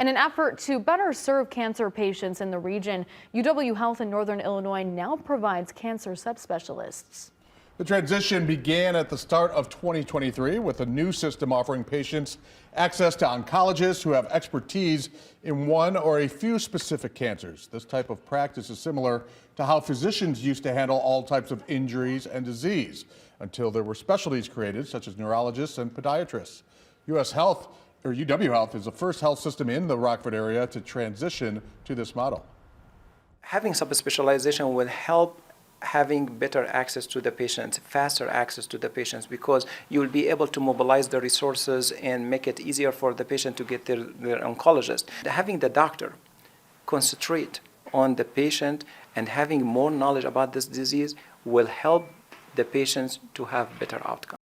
In an effort to better serve cancer patients in the region, UW Health in Northern Illinois now provides cancer subspecialists. The transition began at the start of 2023 with a new system offering patients access to oncologists who have expertise in one or a few specific cancers. This type of practice is similar to how physicians used to handle all types of injuries and disease until there were specialties created, such as neurologists and podiatrists. UW Health is the first health system in the Rockford area to transition to this model. Having subspecialization will help having better access to the patients, faster access to the patients, because you will be able to mobilize the resources and make it easier for the patient to get their oncologist. Having the doctor concentrate on the patient and having more knowledge about this disease will help the patients to have better outcomes.